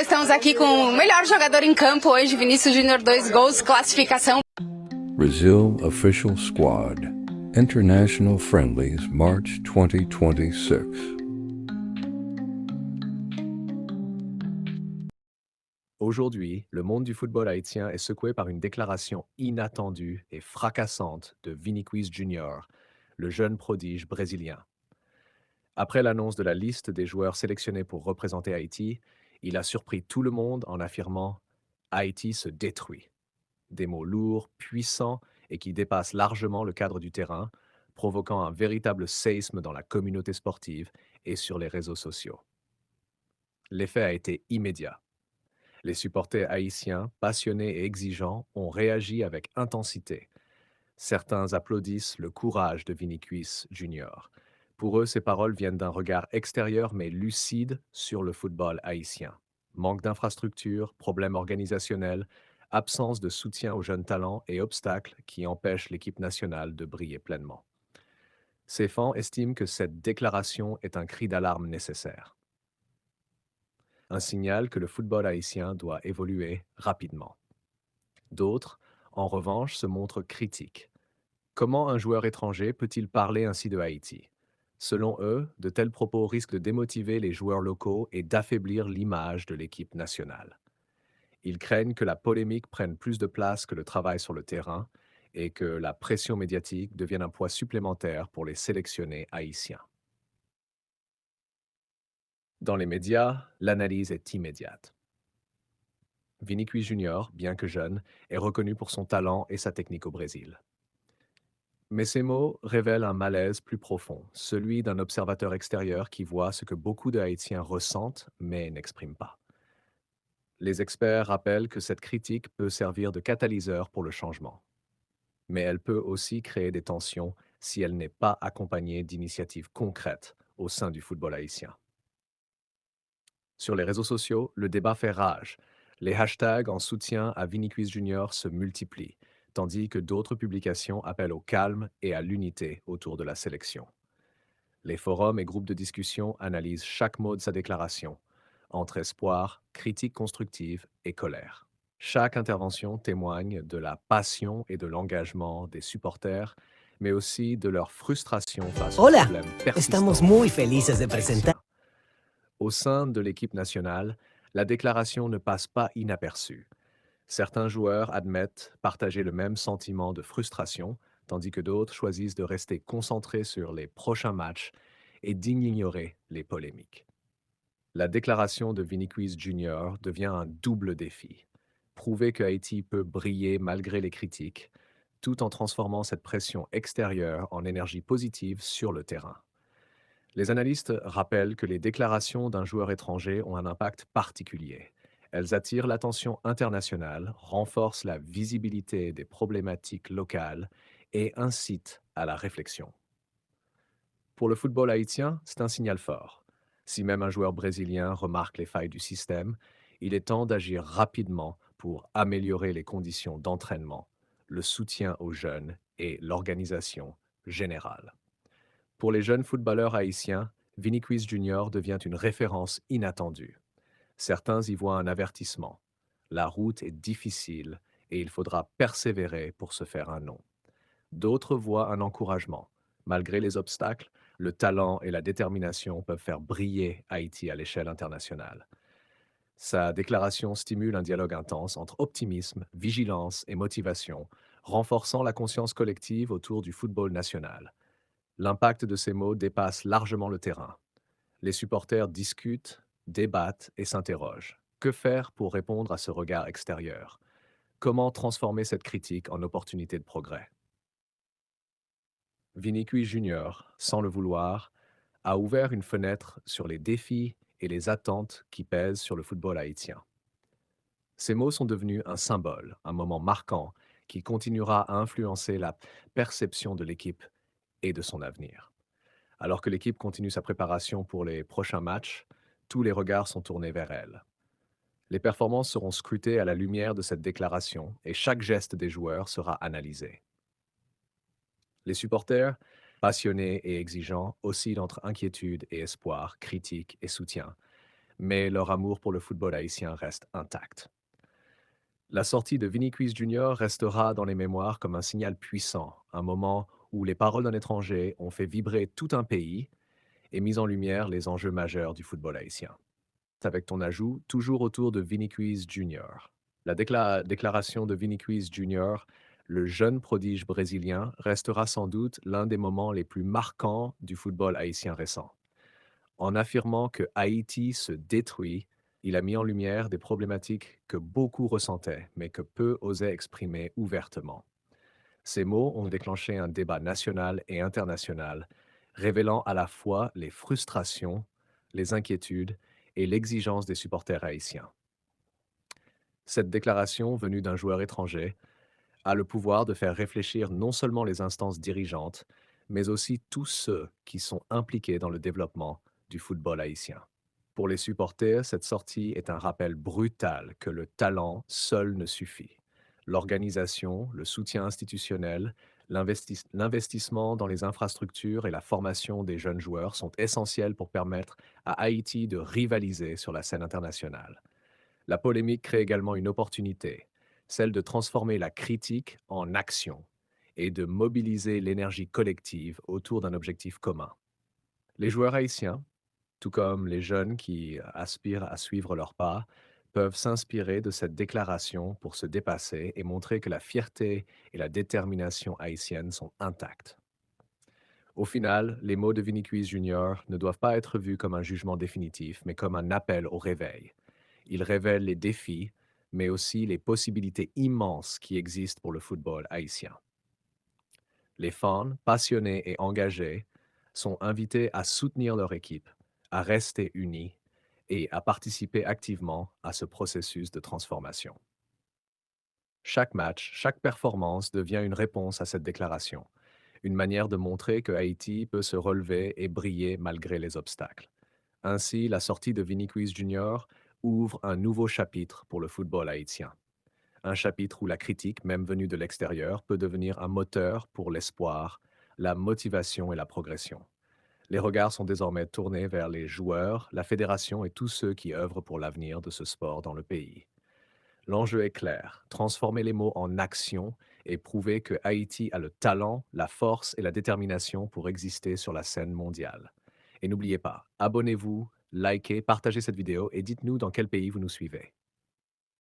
nós estamos aqui com o melhor jogador em campo hoje, Vinícius Júnior, 2 gols, classificação. Brazil Official Squad. International Friendlies, March 2026. Aujourd'hui, le monde du football haïtien est secoué par une déclaration inattendue et fracassante de Vinicius Junior, le jeune prodige brésilien. Après l'annonce de la liste des joueurs sélectionnés pour représenter Haïti, il a surpris tout le monde en affirmant « Haïti se détruit ». Des mots lourds, puissants et qui dépassent largement le cadre du terrain, provoquant un véritable séisme dans la communauté sportive et sur les réseaux sociaux. L'effet a été immédiat. Les supporters haïtiens, passionnés et exigeants, ont réagi avec intensité. Certains applaudissent le courage de Vinicius Junior. Pour eux, ces paroles viennent d'un regard extérieur mais lucide sur le football haïtien. Manque d'infrastructures, problèmes organisationnels, absence de soutien aux jeunes talents et obstacles qui empêchent l'équipe nationale de briller pleinement. Ces fans estiment que cette déclaration est un cri d'alarme nécessaire. Un signal que le football haïtien doit évoluer rapidement. D'autres, en revanche, se montrent critiques. Comment un joueur étranger peut-il parler ainsi de Haïti? Selon eux, de tels propos risquent de démotiver les joueurs locaux et d'affaiblir l'image de l'équipe nationale. Ils craignent que la polémique prenne plus de place que le travail sur le terrain et que la pression médiatique devienne un poids supplémentaire pour les sélectionnés haïtiens. Dans les médias, l'analyse est immédiate. Vinicius Junior, bien que jeune, est reconnu pour son talent et sa technique au Brésil. Mais ces mots révèlent un malaise plus profond, celui d'un observateur extérieur qui voit ce que beaucoup de Haïtiens ressentent mais n'expriment pas. Les experts rappellent que cette critique peut servir de catalyseur pour le changement. Mais elle peut aussi créer des tensions si elle n'est pas accompagnée d'initiatives concrètes au sein du football haïtien. Sur les réseaux sociaux, le débat fait rage. Les hashtags en soutien à Vinicius Junior se multiplient, tandis que d'autres publications appellent au calme et à l'unité autour de la sélection. Les forums et groupes de discussion analysent chaque mot de sa déclaration, entre espoir, critique constructive et colère. Chaque intervention témoigne de la passion et de l'engagement des supporters, mais aussi de leur frustration face aux Hola, problèmes persistants estamos muy du felices de football presentar. haïtien. Au sein de l'équipe nationale, la déclaration ne passe pas inaperçue. Certains joueurs admettent partager le même sentiment de frustration, tandis que d'autres choisissent de rester concentrés sur les prochains matchs et d'ignorer les polémiques. La déclaration de Vinicius Junior devient un double défi. Prouver que Haïti peut briller malgré les critiques, tout en transformant cette pression extérieure en énergie positive sur le terrain. Les analystes rappellent que les déclarations d'un joueur étranger ont un impact particulier. Elles attirent l'attention internationale, renforcent la visibilité des problématiques locales et incitent à la réflexion. Pour le football haïtien, c'est un signal fort. Si même un joueur brésilien remarque les failles du système, il est temps d'agir rapidement pour améliorer les conditions d'entraînement, le soutien aux jeunes et l'organisation générale. Pour les jeunes footballeurs haïtiens, Vinicius Junior devient une référence inattendue. Certains y voient un avertissement. La route est difficile et il faudra persévérer pour se faire un nom. D'autres voient un encouragement. Malgré les obstacles, le talent et la détermination peuvent faire briller Haïti à l'échelle internationale. Sa déclaration stimule un dialogue intense entre optimisme, vigilance et motivation, renforçant la conscience collective autour du football national. L'impact de ces mots dépasse largement le terrain. Les supporters discutent, débattent et s'interrogent. Que faire pour répondre à ce regard extérieur? Comment transformer cette critique en opportunité de progrès? Vinicius Junior, sans le vouloir, a ouvert une fenêtre sur les défis et les attentes qui pèsent sur le football haïtien. Ces mots sont devenus un symbole, un moment marquant qui continuera à influencer la perception de l'équipe et de son avenir. Alors que l'équipe continue sa préparation pour les prochains matchs, tous les regards sont tournés vers elle. Les performances seront scrutées à la lumière de cette déclaration et chaque geste des joueurs sera analysé. Les supporters, passionnés et exigeants, oscillent entre inquiétude et espoir, critique et soutien. mais leur amour pour le football haïtien reste intact. La sortie de Vinny Quiz Jr. restera dans les mémoires comme un signal puissant, un moment où les paroles d'un étranger ont fait vibrer tout un pays et mis en lumière les enjeux majeurs du football haïtien. Avec ton ajout, toujours autour de Vinny Quiz Jr. La déclaration de Vinny Quiz Jr., le jeune prodige brésilien, restera sans doute l'un des moments les plus marquants du football haïtien récent. En affirmant que Haïti se détruit, il a mis en lumière des problématiques que beaucoup ressentaient, mais que peu osaient exprimer ouvertement. Ces mots ont déclenché un débat national et international, révélant à la fois les frustrations, les inquiétudes et l'exigence des supporters haïtiens. Cette déclaration, venue d'un joueur étranger, a le pouvoir de faire réfléchir non seulement les instances dirigeantes, mais aussi tous ceux qui sont impliqués dans le développement du football haïtien. Pour les supporters, cette sortie est un rappel brutal que le talent seul ne suffit. L'organisation, le soutien institutionnel, l'investissement dans les infrastructures et la formation des jeunes joueurs sont essentiels pour permettre à Haïti de rivaliser sur la scène internationale. La polémique crée également une opportunité, celle de transformer la critique en action et de mobiliser l'énergie collective autour d'un objectif commun. Les joueurs haïtiens, tout comme les jeunes qui aspirent à suivre leurs pas, peuvent s'inspirer de cette déclaration pour se dépasser et montrer que la fierté et la détermination haïtiennes sont intactes. Au final, les mots de Vinny Quiz Jr. ne doivent pas être vus comme un jugement définitif, mais comme un appel au réveil. Ils révèlent les défis, mais aussi les possibilités immenses qui existent pour le football haïtien. Les fans, passionnés et engagés, sont invités à soutenir leur équipe, à rester unis et à participer activement à ce processus de transformation. Chaque match, chaque performance devient une réponse à cette déclaration, une manière de montrer que Haïti peut se relever et briller malgré les obstacles. Ainsi, la sortie de Vinny Quiz Jr. ouvre un nouveau chapitre pour le football haïtien. Un chapitre où la critique, même venue de l'extérieur, peut devenir un moteur pour l'espoir, la motivation et la progression. Les regards sont désormais tournés vers les joueurs, la fédération et tous ceux qui œuvrent pour l'avenir de ce sport dans le pays. L'enjeu est clair, transformer les mots en action et prouver que Haïti a le talent, la force et la détermination pour exister sur la scène mondiale. Et n'oubliez pas, abonnez-vous, likez, partagez cette vidéo et dites-nous dans quel pays vous nous suivez.